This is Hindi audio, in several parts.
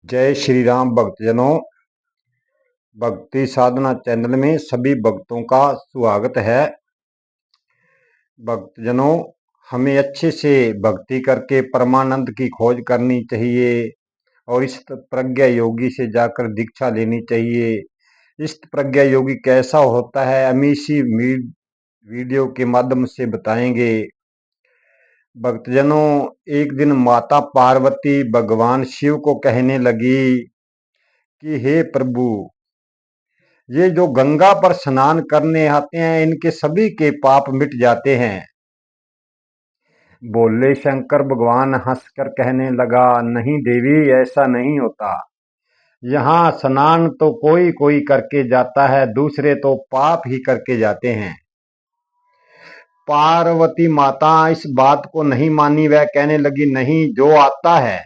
जय श्री राम भक्तजनों। भक्ति साधना चैनल में सभी भक्तों का स्वागत है। भक्तजनों, हमें अच्छे से भक्ति करके परमानंद की खोज करनी चाहिए और इस प्रज्ञा योगी से जाकर दीक्षा लेनी चाहिए। इस प्रज्ञा योगी कैसा होता है हम इसी वीडियो के माध्यम से बताएंगे। भक्तजनों, एक दिन माता पार्वती भगवान शिव को कहने लगी कि हे प्रभु, ये जो गंगा पर स्नान करने आते हैं इनके सभी के पाप मिट जाते हैं। बोले शंकर भगवान हंसकर कहने लगा, नहीं देवी, ऐसा नहीं होता। यहाँ स्नान तो कोई कोई करके जाता है, दूसरे तो पाप ही करके जाते हैं। पार्वती माता इस बात को नहीं मानी। वह कहने लगी, नहीं, जो आता है,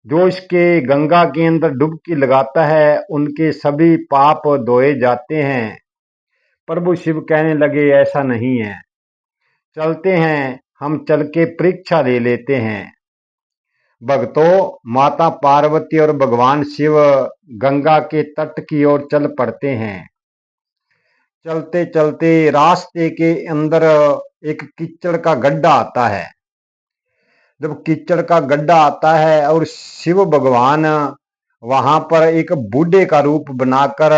जो इसके गंगा के अंदर डुबकी लगाता है, उनके सभी पाप धोए जाते हैं। प्रभु शिव कहने लगे, ऐसा नहीं है, चलते हैं, हम चल के परीक्षा ले लेते हैं। भक्तों, माता पार्वती और भगवान शिव गंगा के तट की ओर चल पड़ते हैं। चलते चलते रास्ते के अंदर एक कीचड़ का गड्ढा आता है। जब कीचड़ का गड्ढा आता है और शिव भगवान वहां पर एक बूढ़े का रूप बनाकर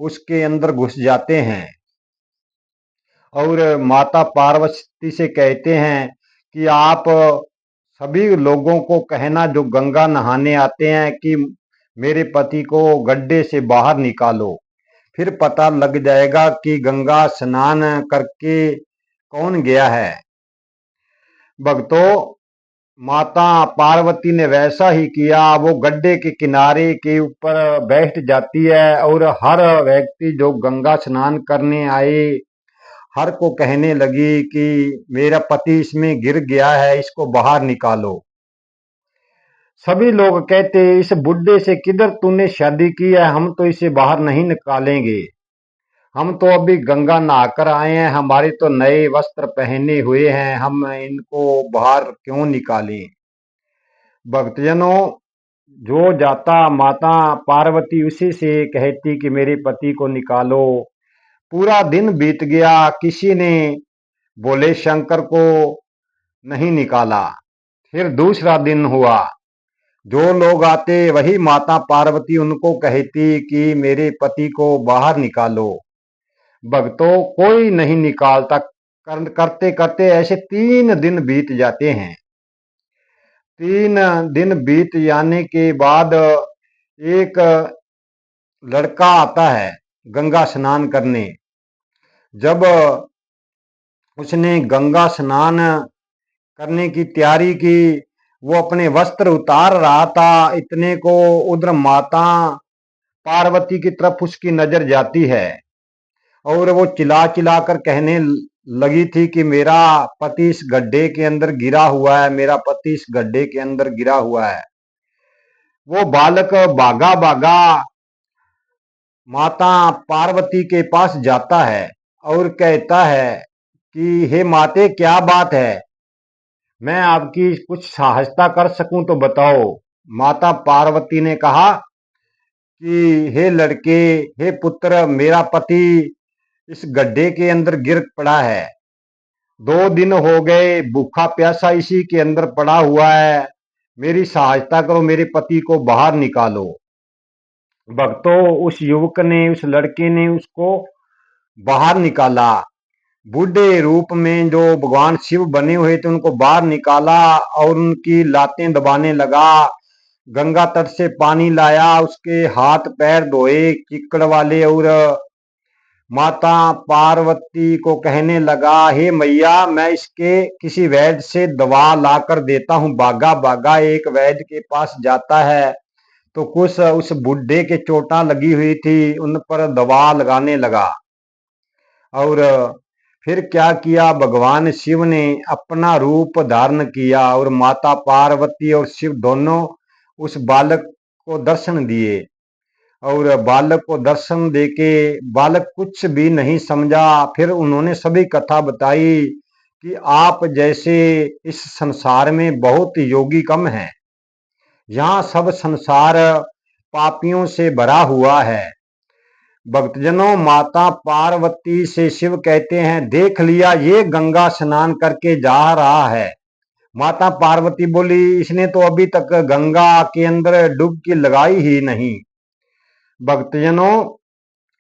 उसके अंदर घुस जाते हैं और माता पार्वती से कहते हैं कि आप सभी लोगों को कहना जो गंगा नहाने आते हैं कि मेरे पति को गड्ढे से बाहर निकालो, फिर पता लग जाएगा कि गंगा स्नान करके कौन गया है। भक्तों, माता पार्वती ने वैसा ही किया। वो गड्ढे के किनारे के ऊपर बैठ जाती है और हर व्यक्ति जो गंगा स्नान करने आए हर को कहने लगी कि मेरा पति इसमें गिर गया है, इसको बाहर निकालो। सभी लोग कहते, इस बुड्ढे से किधर तूने शादी की है, हम तो इसे बाहर नहीं निकालेंगे, हम तो अभी गंगा नहाकर आए हैं, हमारे तो नए वस्त्र पहने हुए हैं, हम इनको बाहर क्यों निकालें। भक्तजनों, जो जाता माता पार्वती उसी से कहती कि मेरे पति को निकालो। पूरा दिन बीत गया, किसी ने बोले शंकर को नहीं निकाला। फिर दूसरा दिन हुआ, जो लोग आते वही माता पार्वती उनको कहती कि मेरे पति को बाहर निकालो। भक्तों, कोई नहीं निकालता। करते करते ऐसे 3 दिन बीत जाते हैं। 3 दिन बीत जाने के बाद एक लड़का आता है गंगा स्नान करने। जब उसने गंगा स्नान करने की तैयारी की, वो अपने वस्त्र उतार रहा था, इतने को उधर माता पार्वती की तरफ उसकी नजर जाती है और वो चिल्ला चिल्ला कर कहने लगी थी कि मेरा पति इस गड्ढे के अंदर गिरा हुआ है, मेरा पति इस गड्ढे के अंदर गिरा हुआ है। वो बालक भागा भागा माता पार्वती के पास जाता है और कहता है कि हे माते, क्या बात है, मैं आपकी कुछ सहायता कर सकूं तो बताओ। माता पार्वती ने कहा कि हे लड़के, हे पुत्र, मेरा पति इस गड्ढे के अंदर गिर पड़ा है, 2 दिन हो गए भूखा प्यासा इसी के अंदर पड़ा हुआ है, मेरी सहायता करो, मेरे पति को बाहर निकालो। भक्तों, उस युवक ने, उस लड़के ने उसको बाहर निकाला। बूढ़े रूप में जो भगवान शिव बने हुए थे उनको बाहर निकाला और उनकी लातें दबाने लगा। गंगा तट से पानी लाया, उसके हाथ पैर धोए चिक्कड़ वाले और माता पार्वती को कहने लगा, हे मैया, मैं इसके किसी वैद्य से दवा लाकर देता हूँ। बागा बागा एक वैद्य के पास जाता है तो कुछ उस बुढ़े के चोटा लगी हुई थी, उन पर दवा लगाने लगा। और फिर क्या किया, भगवान शिव ने अपना रूप धारण किया और माता पार्वती और शिव दोनों उस बालक को दर्शन दिए। और बालक को दर्शन देके बालक कुछ भी नहीं समझा। फिर उन्होंने सभी कथा बताई कि आप जैसे इस संसार में बहुत योगी कम हैं, यहाँ सब संसार पापियों से भरा हुआ है। भक्तजनों, माता पार्वती से शिव कहते हैं, देख लिया, ये गंगा स्नान करके जा रहा है। माता पार्वती बोली, इसने तो अभी तक गंगा के अंदर डुबकी लगाई ही नहीं। भक्तजनों,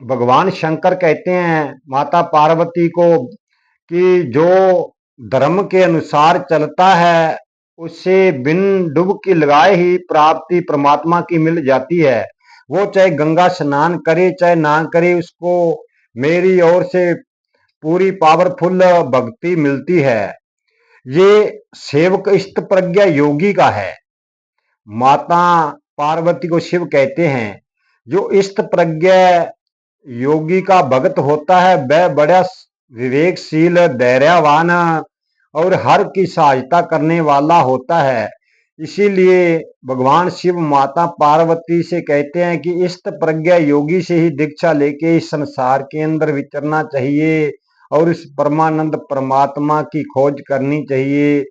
भगवान शंकर कहते हैं माता पार्वती को कि जो धर्म के अनुसार चलता है उससे बिन डुबकी लगाए ही प्राप्ति परमात्मा की मिल जाती है। वो चाहे गंगा स्नान करे चाहे ना करे, उसको मेरी ओर से पूरी पावरफुल भक्ति मिलती है। ये सेवक इष्ट प्रज्ञा योगी का है। माता पार्वती को शिव कहते हैं। जो इष्ट प्रज्ञा योगी का भक्त होता है वह बड़ा विवेकशील, धैर्यवान और हर की सहायता करने वाला होता है। इसीलिए भगवान शिव माता पार्वती से कहते हैं कि इष्ट प्रज्ञा योगी से ही दीक्षा लेके इस संसार के अंदर विचरना चाहिए और इस परमानंद परमात्मा की खोज करनी चाहिए।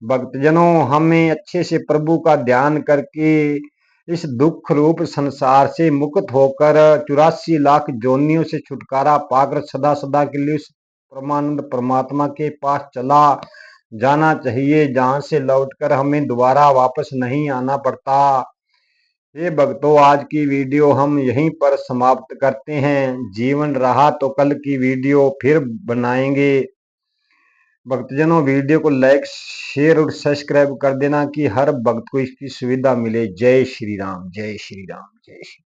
भक्तजनों, हमें अच्छे से प्रभु का ध्यान करके इस दुख रूप संसार से मुक्त होकर 84 लाख जोनियों से छुटकारा पाकर सदा सदा के लिए उस परमानंद परमात्मा के पास चला जाना चाहिए, जहां से लौटकर हमें दोबारा वापस नहीं आना पड़ता। ये भक्तों, आज की वीडियो हम यहीं पर समाप्त करते हैं। जीवन रहा तो कल की वीडियो फिर बनाएंगे। भक्तजनों, वीडियो को लाइक, शेयर और सब्सक्राइब कर देना कि हर भक्त को इसकी सुविधा मिले। जय श्री राम, जय श्री राम, जय श्री राम।